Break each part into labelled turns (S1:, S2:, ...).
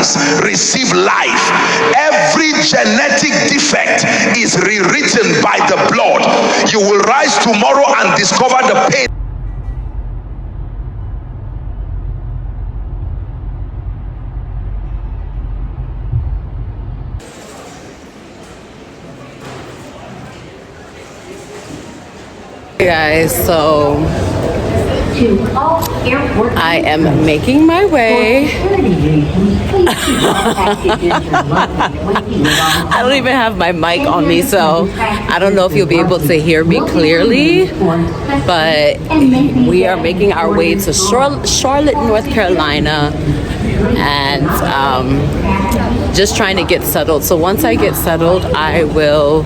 S1: organs receive life. Every genetic defect is rewritten by the blood. You will rise tomorrow and discover the pain.
S2: Hey guys, so I am making my way. I don't even have my mic on me, so I don't know if you'll be able to hear me clearly, but we are making our way to Charlotte, North Carolina, and just trying to get settled. So once I get settled, I will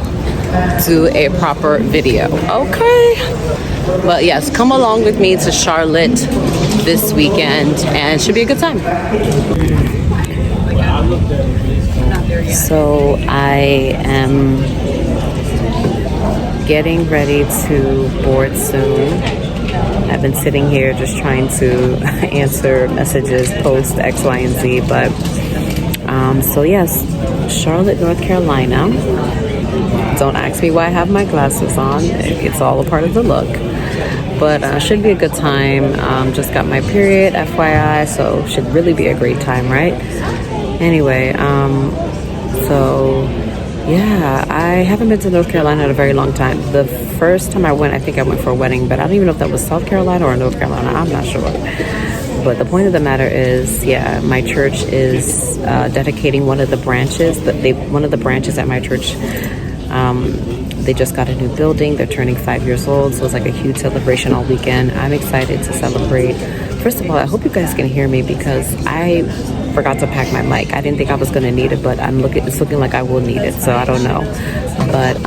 S2: do a proper video. Okay, but yes, come along with me to Charlotte this weekend and it should be a good time. So I am getting ready to board soon. I've been sitting here just trying to answer messages, post X, Y, and Z, but so yes, Charlotte, North Carolina. Don't ask me why I have my glasses on. It's all a part of the look. But should be a good time. Just got my period, FYI, so should really be a great time, right? Anyway, so yeah, I haven't been to North Carolina in a very long time. The first time I went, I think I went for a wedding, but I don't even know if that was South Carolina or North Carolina. I'm not sure. But the point of the matter is, yeah, my church is dedicating one of the branches. One of the branches at my church, they just got a new building. They're turning 5 years old, so it's like a huge celebration all weekend. I'm excited to celebrate. First of all, I hope you guys can hear me because I forgot to pack my mic. I didn't think I was going to need it, but it's looking like I will need it, so I don't know. But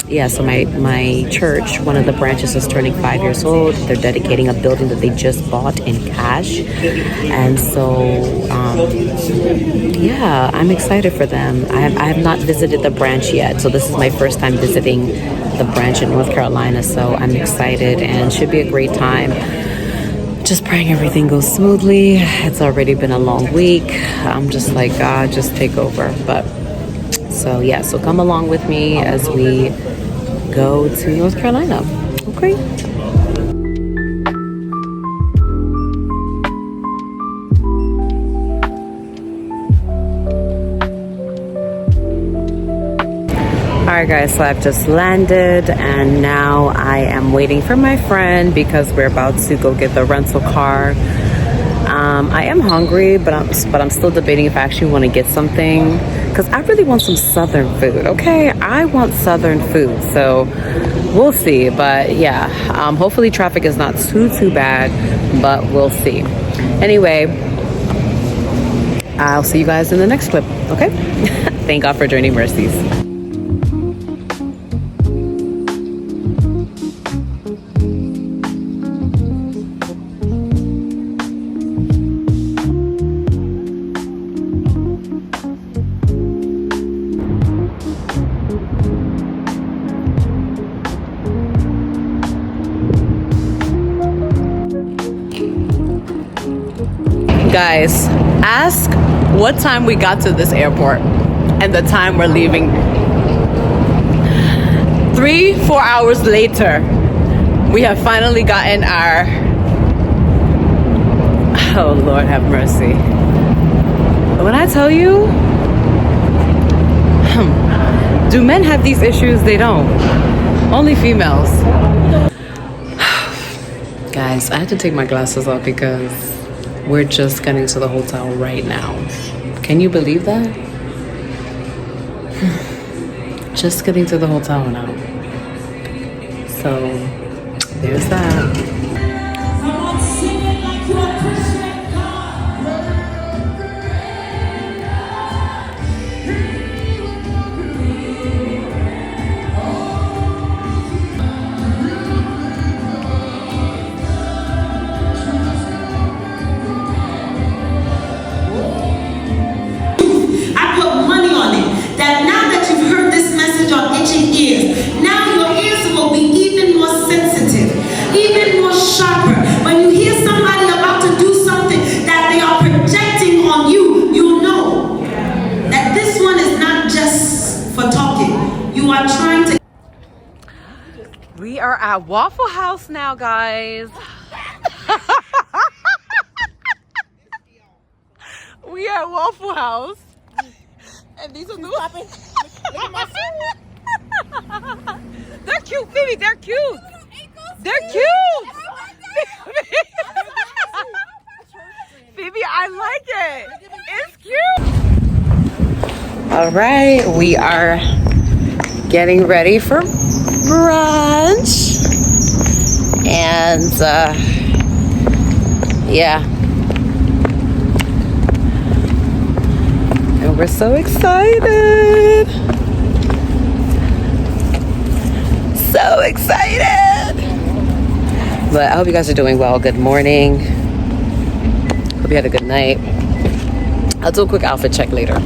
S2: yeah, so my church, one of the branches is turning 5 years old. They're dedicating a building that they just bought in cash. And so, yeah, I'm excited for them. I have not visited the branch yet. So this is my first time visiting the branch in North Carolina. So I'm excited and should be a great time. Just praying everything goes smoothly. It's already been a long week. I'm just like, God, just take over. But so yeah, so come along with me as we go to North Carolina. Okay. Alright guys, so I've just landed and now I am waiting for my friend because we're about to go get the rental car. I am hungry, but I'm still debating if I actually want to get something because I really want some southern food. Okay, I want southern food, so we'll see. But yeah, hopefully traffic is not too bad, but we'll see. Anyway, I'll see you guys in the next clip. Okay. Thank God for journey mercies. Guys, ask what time we got to this airport and the time we're leaving. 3-4 hours later, we have finally gotten our... Oh, Lord have mercy. When I tell you, do men have these issues? They don't. Only females. Guys, I had to take my glasses off because we're just getting to the hotel right now. Can you believe that? Just getting to the hotel now. So, there's that.
S3: Now your ears will be even more sensitive, even more
S2: We are at Waffle House now, guys. We are at Waffle House. And these are the They're cute, Phoebe. They're cute. They're cute. Phoebe, I like it. It's cute. All right, we are getting ready for brunch. And yeah. And we're so excited. So excited. But I hope you guys are doing well. Good morning. Hope you had a good night. I'll do a quick outfit check later.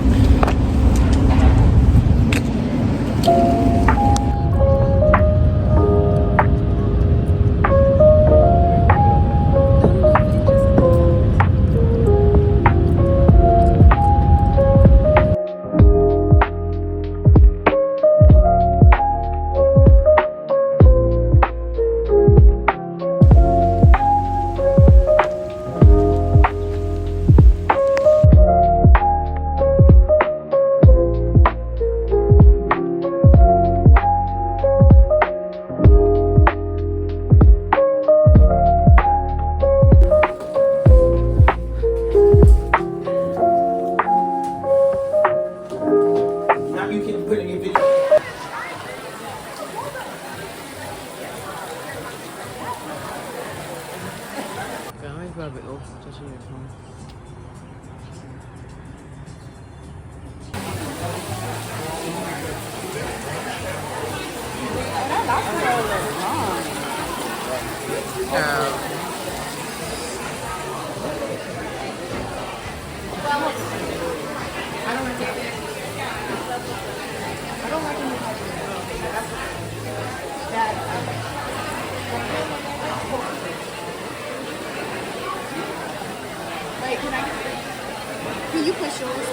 S3: Can you push yours?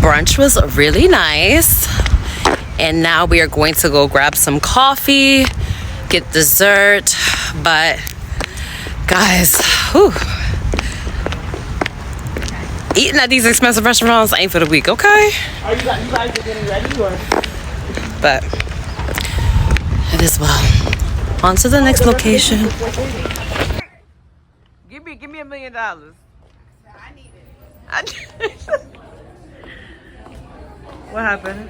S2: Brunch was really nice. And now we are going to go grab some coffee, get dessert. But guys, whew, eating at these expensive restaurants ain't for the weak, okay?
S4: Are you guys getting ready or?
S2: But it is well. On to the next location. Give me $1 million. I need it. What happened?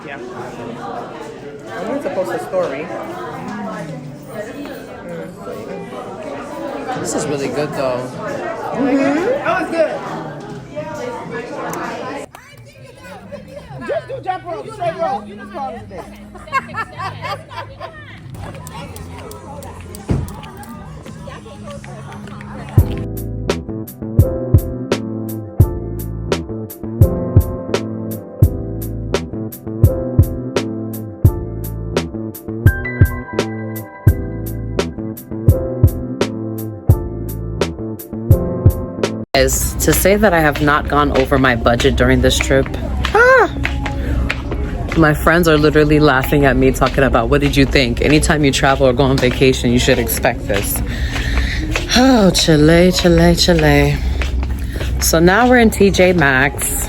S4: Yeah. I wanted to post a story.
S2: This is really good though.
S4: Oh, it's good. Just do jump rope, straight rope. You just call it a day.
S2: Is to say that I have not gone over my budget during this trip. My friends are literally laughing at me talking about, what did you think? Anytime you travel or go on vacation, you should expect this. Oh, Chile, Chile, Chile. So now we're in TJ Maxx.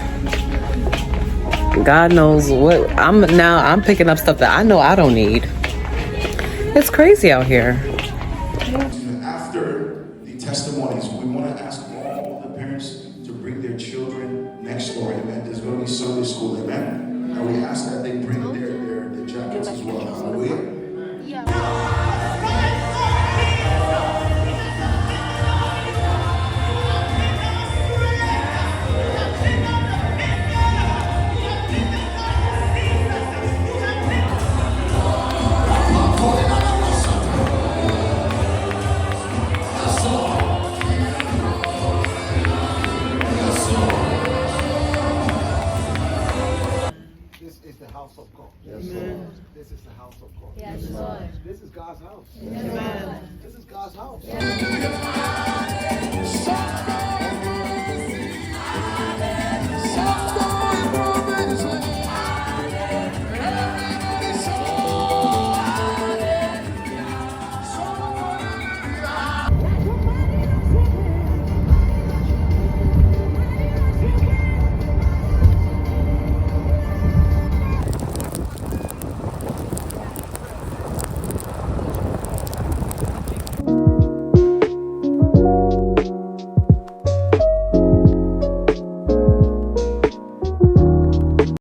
S2: God knows what. I'm picking up stuff that I know I don't need. It's crazy out here.
S5: After the testimonies, we want to ask all the parents to bring their children next door, amen. There's going to be Sunday school, amen. And we ask that they bring their jackets as well. Hallelujah.
S3: This is the house of God.
S6: Yes, Lord.
S3: This is the house of God.
S6: Yes, Lord.
S3: This is God's house.
S6: Amen.
S3: This is God's house.
S6: Yes.